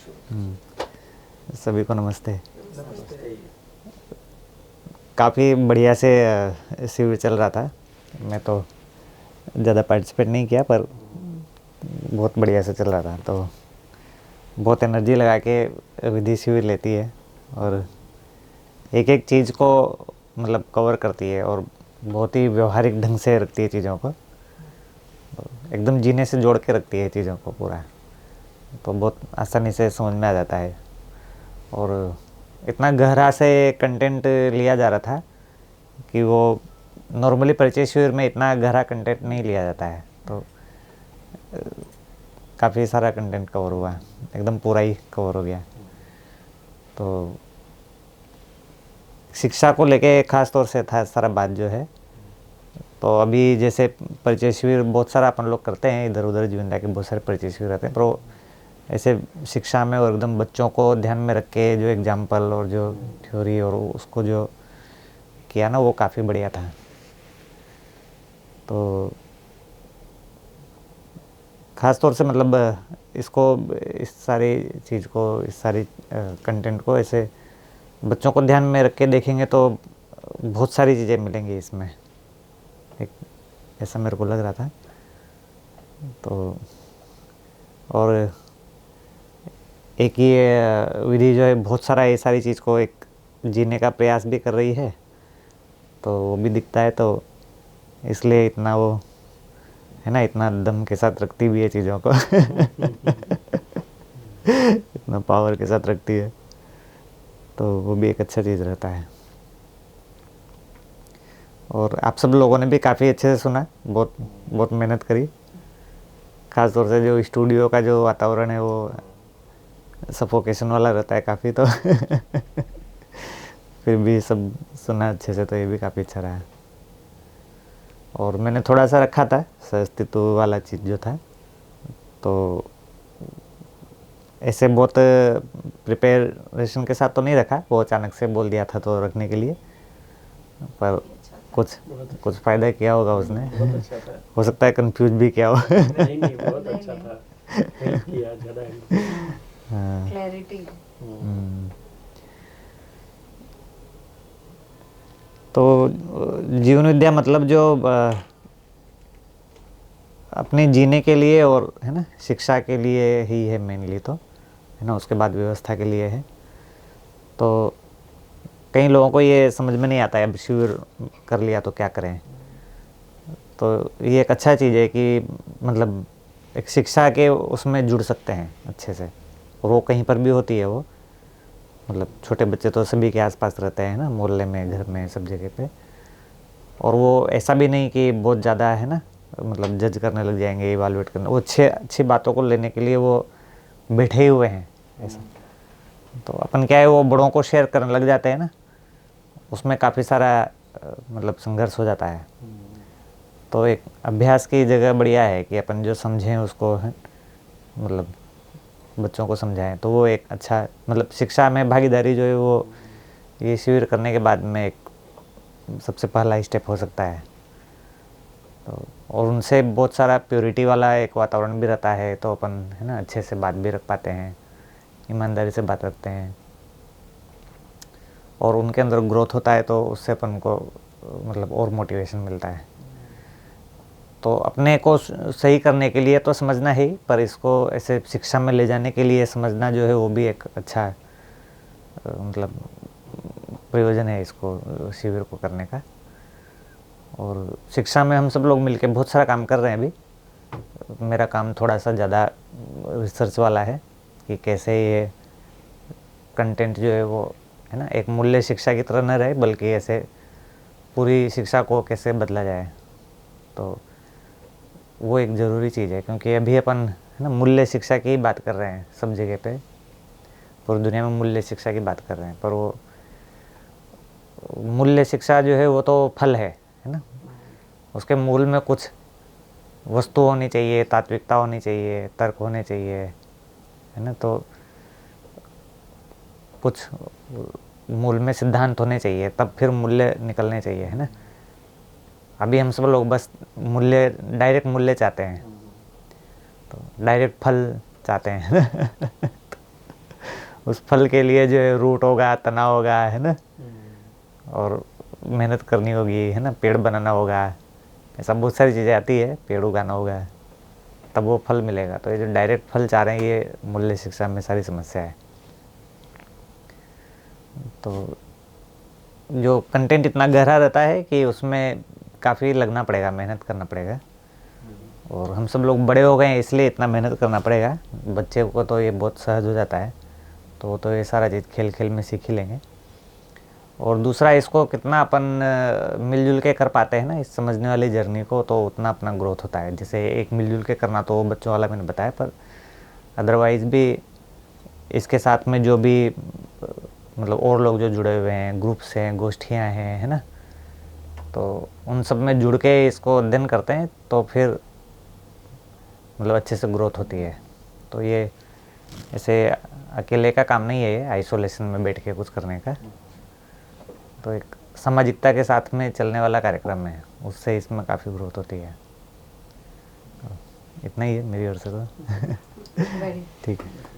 सभी को नमस्ते। काफ़ी बढ़िया से शिविर चल रहा था। मैं तो ज़्यादा पार्टिसिपेट नहीं किया, पर बहुत बढ़िया से चल रहा था। तो बहुत एनर्जी लगा के विधि शिविर लेती है और एक एक चीज़ को मतलब कवर करती है और बहुत ही व्यवहारिक ढंग से रखती है चीज़ों को, एकदम जीने से जोड़ के रखती है चीज़ों को पूरा। तो बहुत आसानी से समझ में आ जाता है और इतना गहरा से कंटेंट लिया जा रहा था कि वो नॉर्मली परिचय शिविर में इतना गहरा कंटेंट नहीं लिया जाता है। तो काफ़ी सारा कंटेंट कवर हुआ, एकदम पूरा ही कवर हो गया। तो शिक्षा को लेके ख़ास तौर से था सारा बात जो है। तो अभी जैसे परिचय शिविर बहुत सारा अपन लोग करते हैं, इधर उधर जीवन के बहुत सारे परिचय शिविर रहते हैं, पर ऐसे शिक्षा में और एकदम बच्चों को ध्यान में रख के जो एग्जाम्पल और जो थ्योरी और उसको जो किया ना, वो काफ़ी बढ़िया था। तो ख़ास तौर से मतलब इसको, इस सारी चीज़ को, इस सारी कंटेंट को ऐसे बच्चों को ध्यान में रख के देखेंगे तो बहुत सारी चीज़ें मिलेंगी इसमें, एक ऐसा मेरे को लग रहा था। तो और एक ये विधि जो है बहुत सारा ये सारी चीज़ को एक जीने का प्रयास भी कर रही है, तो वो भी दिखता है। तो इसलिए इतना वो है ना, इतना दम के साथ रखती भी है चीज़ों को इतना पावर के साथ रखती है, तो वो भी एक अच्छा चीज़ रहता है। और आप सब लोगों ने भी काफ़ी अच्छे से सुना, बहुत बहुत मेहनत करी। ख़ास तौर से जो स्टूडियो का जो वातावरण है वो सफोकेशन वाला रहता है काफ़ी, तो फिर भी सब सुना अच्छे से, तो ये भी काफ़ी अच्छा रहा। और मैंने थोड़ा सा रखा था अस्तित्व वाला चीज़ जो था, तो ऐसे बहुत प्रिपरेशन के साथ तो नहीं रखा, वो अचानक से बोल दिया था तो रखने के लिए, पर कुछ कुछ फ़ायदा किया होगा उसने। हो सकता है कंफ्यूज भी किया हो। नहीं बहुत अच्छा था, हेल्प किया, ज़्यादा हेल्प किया, क्लैरिटी। तो जीवन विद्या मतलब जो अपने जीने के लिए और है ना, शिक्षा के लिए ही है मेनली, तो है ना, उसके बाद व्यवस्था के लिए है। तो कई लोगों को ये समझ में नहीं आता है, अब शिविर कर लिया तो क्या करें। तो ये एक अच्छा चीज़ है कि मतलब एक शिक्षा के उसमें जुड़ सकते हैं अच्छे से, और वो कहीं पर भी होती है वो, मतलब छोटे बच्चे तो सभी के आसपास रहते हैं ना, मोहल्ले में, घर में, सब जगह पे। और वो ऐसा भी नहीं कि बहुत ज़्यादा है ना, मतलब जज करने लग जाएंगे, इवालुएट करने, वो अच्छी बातों को लेने के लिए वो बैठे ही हुए हैं ऐसा। तो अपन क्या है, वो बड़ों को शेयर करने लग जाते हैं ना, उसमें काफ़ी सारा मतलब संघर्ष हो जाता है। तो एक अभ्यास की जगह बढ़िया है कि अपन जो समझें उसको है, मतलब बच्चों को समझाएं, तो वो एक अच्छा मतलब शिक्षा में भागीदारी जो है वो ये शिविर करने के बाद में एक सबसे पहला स्टेप हो सकता है। तो और उनसे बहुत सारा प्योरिटी वाला एक वातावरण भी रहता है, तो अपन है ना अच्छे से बात भी रख पाते हैं, ईमानदारी से बात रखते हैं, और उनके अंदर ग्रोथ होता है, तो उससे अपन को मतलब और मोटिवेशन मिलता है। तो अपने को सही करने के लिए तो समझना ही, पर इसको ऐसे शिक्षा में ले जाने के लिए समझना जो है वो भी एक अच्छा मतलब प्रयोजन है इसको, शिविर को करने का। और शिक्षा में हम सब लोग मिलके बहुत सारा काम कर रहे हैं अभी। मेरा काम थोड़ा सा ज़्यादा रिसर्च वाला है कि कैसे ये कंटेंट जो है वो है ना एक मूल्य शिक्षा की तरह न रहे, बल्कि ऐसे पूरी शिक्षा को कैसे बदला जाए। तो वो एक ज़रूरी चीज़ है, क्योंकि अभी अपन है ना मूल्य शिक्षा की बात कर रहे हैं सब जगह पे, पूरी दुनिया में मूल्य शिक्षा की बात कर रहे हैं, पर वो मूल्य शिक्षा जो है वो तो फल है ना, उसके मूल में कुछ वस्तु होनी चाहिए, तात्विकता होनी चाहिए, तर्क होने चाहिए, है ना। तो कुछ मूल में सिद्धांत होने चाहिए, तब फिर मूल्य निकलने चाहिए, है ना। अभी हम सब लोग बस मूल्य, डायरेक्ट मूल्य चाहते हैं, तो डायरेक्ट फल चाहते हैं उस फल के लिए जो है रूट होगा, तना होगा, है ना, और मेहनत करनी होगी, है ना, पेड़ बनाना होगा, ऐसा बहुत सारी चीज़ें आती है, पेड़ उगाना होगा, तब वो फल मिलेगा। तो ये जो डायरेक्ट फल चाह रहे हैं, ये मूल्य शिक्षा में सारी समस्या है। तो जो कंटेंट इतना गहरा रहता है कि उसमें काफ़ी लगना पड़ेगा, मेहनत करना पड़ेगा, और हम सब लोग बड़े हो गए हैं इसलिए इतना मेहनत करना पड़ेगा। बच्चे को तो ये बहुत सहज हो जाता है, तो वो तो ये सारा चीज़ खेल खेल में सीख ही लेंगे। और दूसरा, इसको कितना अपन मिलजुल के कर पाते हैं ना, इस समझने वाली जर्नी को, तो उतना अपना ग्रोथ होता है। जैसे एक मिलजुल के करना तो बच्चों वाला मैंने बताया, पर अदरवाइज़ भी इसके साथ में जो भी मतलब और लोग जो जुड़े हुए हैं, ग्रुप्स हैं, गोष्ठियाँ हैं, है ना, तो उन सब में जुड़ के इसको अध्ययन करते हैं तो फिर मतलब अच्छे से ग्रोथ होती है। तो ये ऐसे अकेले का काम नहीं है, ये आइसोलेशन में बैठ के कुछ करने का, तो एक सामाजिकता के साथ में चलने वाला कार्यक्रम है, उससे इसमें काफ़ी ग्रोथ होती है। तो इतना ही है मेरी ओर से तो। ठीक है।